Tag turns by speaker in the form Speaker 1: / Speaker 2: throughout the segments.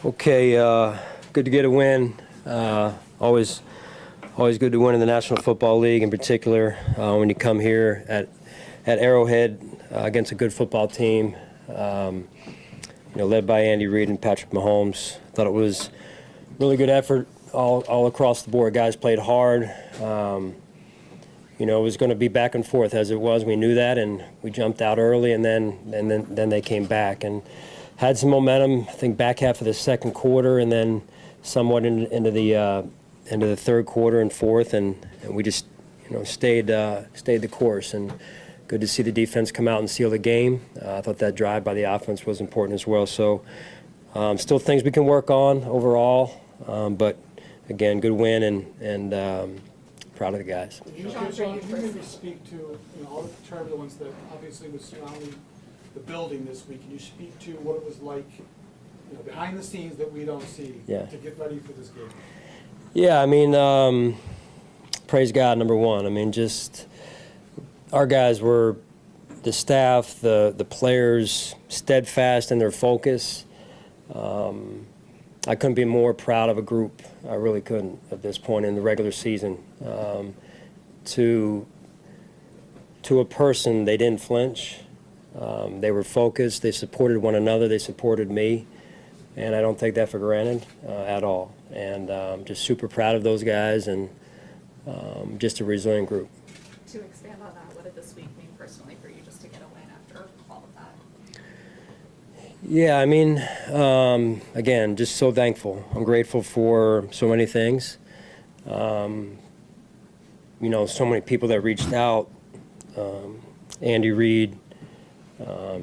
Speaker 1: Okay, good to get a win. Always good to win in the National Football League, in particular when you come here at Arrowhead against a good football team. Led by Andy Reid and Patrick Mahomes. Thought it was really good effort all across the board. Guys played hard. It was going to be back and forth as it was. We knew that, and we jumped out early, and then they came back and had some momentum. I think back half of the second quarter, and then somewhat into the third quarter and fourth, and we just stayed the course. And good to see the defense come out and seal the game. I thought that drive by the offense was important as well. So still things we can work on overall, but again, good win and proud of the guys.
Speaker 2: Can you maybe speak to all the turbulence that obviously was surrounding the building this week? Can you speak to what it was like behind the scenes that we don't see to get ready for this game?
Speaker 1: Yeah, I mean, praise God, number one. I mean, just our guys were, the staff, the players, steadfast in their focus. I couldn't be more proud of a group. I really couldn't at this point in the regular season. To a person, they didn't flinch. They were focused. They supported one another. They supported me. And I don't take that for granted at all. And just super proud of those guys and just a resilient group.
Speaker 3: To expand on that, what did this week mean personally for you just to get a win after all of that?
Speaker 1: Yeah, I mean, again, just so thankful. I'm grateful for so many things. So many people that reached out, Andy Reid,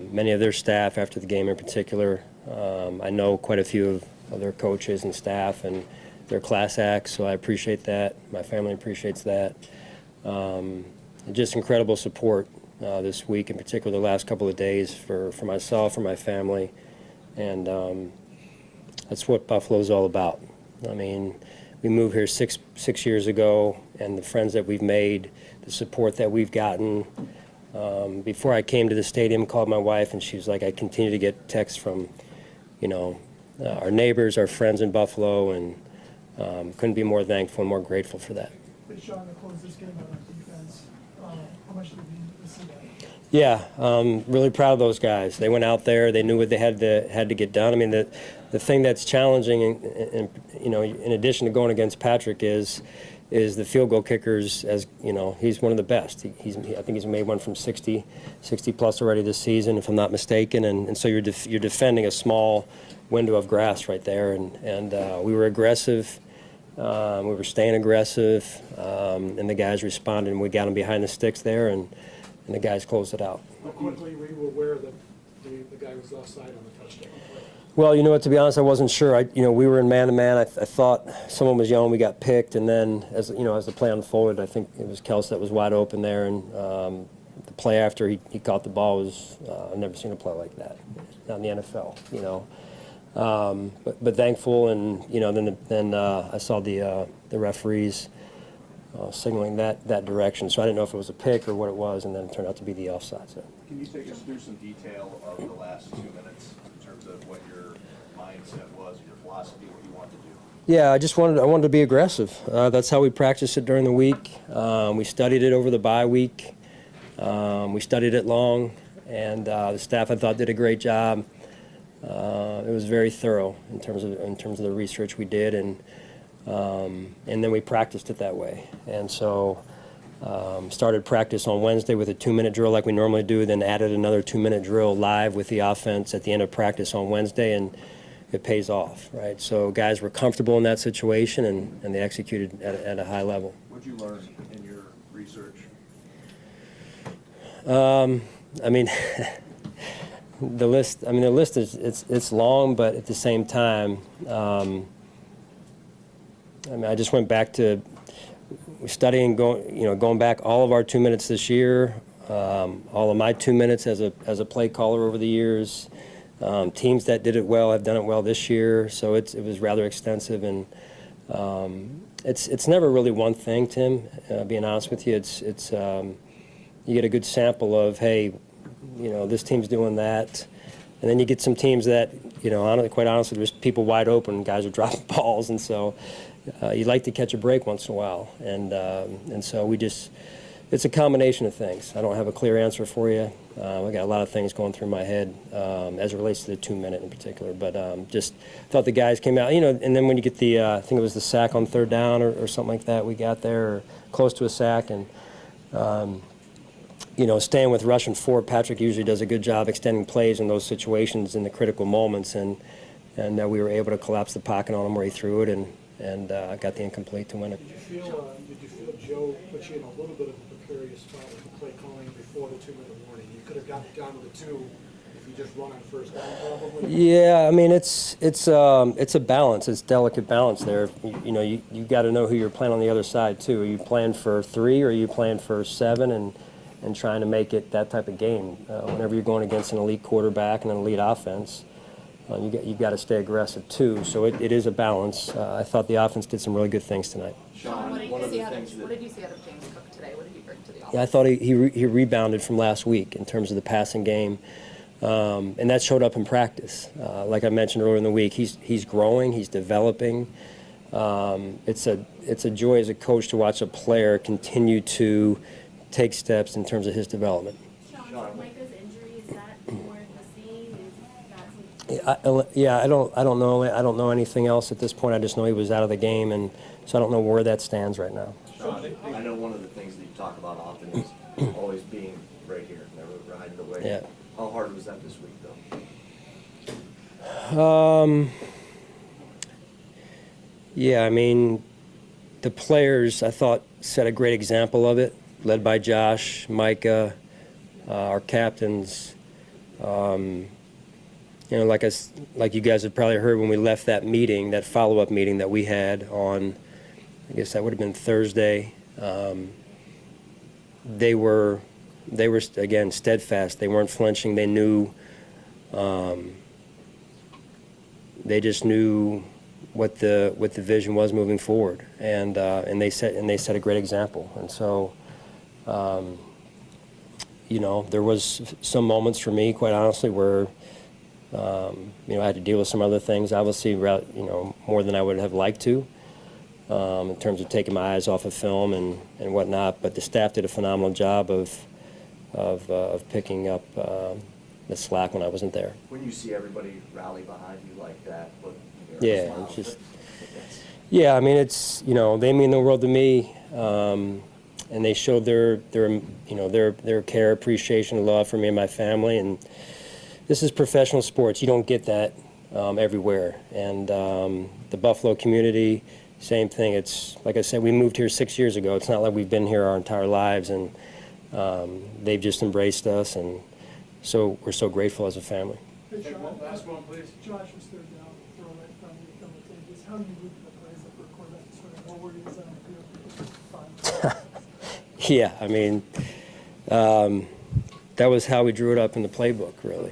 Speaker 1: many of their staff after the game in particular. I know quite a few of their coaches and staff and their class acts, so I appreciate that. My family appreciates that. Just incredible support this week, in particular the last couple of days for myself, for my family, and that's what Buffalo's all about. I mean, we moved here six years ago, and the friends that we've made, the support that we've gotten. Before I came to the stadium, called my wife, and she was like, I continue to get texts from, our neighbors, our friends in Buffalo, and couldn't be more thankful and more grateful for that.
Speaker 2: But Sean, to close this game on defense, how much did you see that?
Speaker 1: Yeah, really proud of those guys. They went out there. They knew what they had to get done. I mean, the thing that's challenging, in addition to going against Patrick, is the field goal kickers. As he's one of the best. I think he's made one from 60 plus already this season, if I'm not mistaken. And so you're defending a small window of grass right there. And we were aggressive. We were staying aggressive, and the guys responded, and we got them behind the sticks there, and the guys closed it out.
Speaker 2: How quickly were you aware that the guy was offside on the touchdown play?
Speaker 1: Well, to be honest, I wasn't sure. We were in man-to-man. I thought someone was yelling, we got picked, and then as the play unfolded, I think it was Kels that was wide open there, and the play after he caught the ball was, I've never seen a play like that, not in the NFL, But thankful, and then I saw the referees signaling that direction, so I didn't know if it was a pick or what it was, and then it turned out to be the offside. So.
Speaker 4: Can you take us through some detail of the last 2 minutes in terms of what your mindset was, your philosophy, what you wanted to do?
Speaker 1: Yeah, I wanted to be aggressive. That's how we practiced it during the week. We studied it over the bye week. We studied it long, and the staff I thought did a great job. It was very thorough in terms of the research we did, and then we practiced it that way. And so started practice on Wednesday with a 2-minute drill like we normally do, then added another 2-minute drill live with the offense at the end of practice on Wednesday, and it pays off, right? So guys were comfortable in that situation, and they executed at a high level.
Speaker 4: What did you learn in your research?
Speaker 1: I mean, the list is it's long, but at the same time, I just went back to studying, going back all of our 2 minutes this year, all of my 2 minutes as a play caller over the years. Teams that did it well have done it well this year, so it was rather extensive, and it's never really one thing, Tim. Being honest with you, it's you get a good sample of, hey, this team's doing that. And then you get some teams that, quite honestly, there's people wide open, and guys are dropping balls, and so you'd like to catch a break once in a while. And so it's a combination of things. I don't have a clear answer for you. I got a lot of things going through my head as it relates to the 2-minute in particular. But just thought the guys came out, and then when you get the, I think it was the sack on 3rd down or something like that we got there, or close to a sack, and staying with rushing forward, Patrick usually does a good job extending plays in those situations in the critical moments, and we were able to collapse the pocket on him where he threw it, and got the incomplete to win it.
Speaker 2: Did you feel Joe put you in a little bit of a precarious spot with the play calling before the 2-minute warning? You could have gotten down to the 2 if you just run on 1st down, probably.
Speaker 1: Yeah, I mean it's a balance. It's delicate balance there. You got to know who you're playing on the other side too. Are you playing for 3 or are you playing for 7 and trying to make it that type of game? Whenever you're going against an elite quarterback and an elite offense, you've got to stay aggressive too. So it is a balance. I thought the offense did some really good things tonight.
Speaker 3: Sean, what did you see out of James Cook today? What did he bring to the offense?
Speaker 1: Yeah, I thought he rebounded from last week in terms of the passing game, and that showed up in practice. Like I mentioned earlier in the week, he's growing, he's developing. It's a joy as a coach to watch a player continue to take steps in terms of his development.
Speaker 5: Sean, Micah's injury, is that more the same? Is that something?
Speaker 1: I don't know. I don't know anything else at this point. I just know he was out of the game, and so I don't know where that stands right now.
Speaker 6: Sean, I know one of the things that you talk about often is always being right here, never hiding away.
Speaker 1: Yeah.
Speaker 6: How hard was that this week, though?
Speaker 1: Yeah, I mean, the players, I thought, set a great example of it, led by Josh, Micah, our captains. Like you guys have probably heard when we left that meeting, that follow-up meeting that we had on, I guess that would have been Thursday. They were again steadfast. They weren't flinching. They knew. They just knew what the vision was moving forward, and they set a great example. And so, there was some moments for me, quite honestly, where I had to deal with some other things, obviously, more than I would have liked to, in terms of taking my eyes off of film and whatnot. But the staff did a phenomenal job of picking up the slack when I wasn't there.
Speaker 6: When you see everybody rally behind you like that,
Speaker 1: yeah, it's just, yeah. I mean, it's they mean the world to me, and they showed their care, appreciation, love for me and my family. And this is professional sports. You don't get that everywhere. And the Buffalo community, same thing. It's like I said, we moved here 6 years ago. It's not like we've been here our entire lives, and they've just embraced us, and so we're so grateful as a family.
Speaker 2: Hey, Sean, last one, please.
Speaker 7: Josh was 3rd down, throw right from the tables. How do you move the plays up for a quarterback to sort of know where he is on the field? Fine.
Speaker 1: Yeah, I mean, that was how we drew it up in the playbook, really.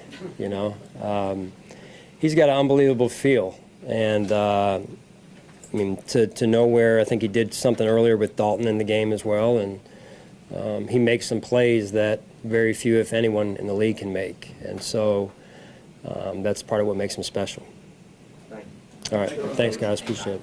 Speaker 1: He's got an unbelievable feel, and I mean, to know where, I think he did something earlier with Dalton in the game as well, and he makes some plays that very few, if anyone, in the league can make, and so that's part of what makes him special.
Speaker 6: Thank you.
Speaker 1: All right, thanks, guys, appreciate it.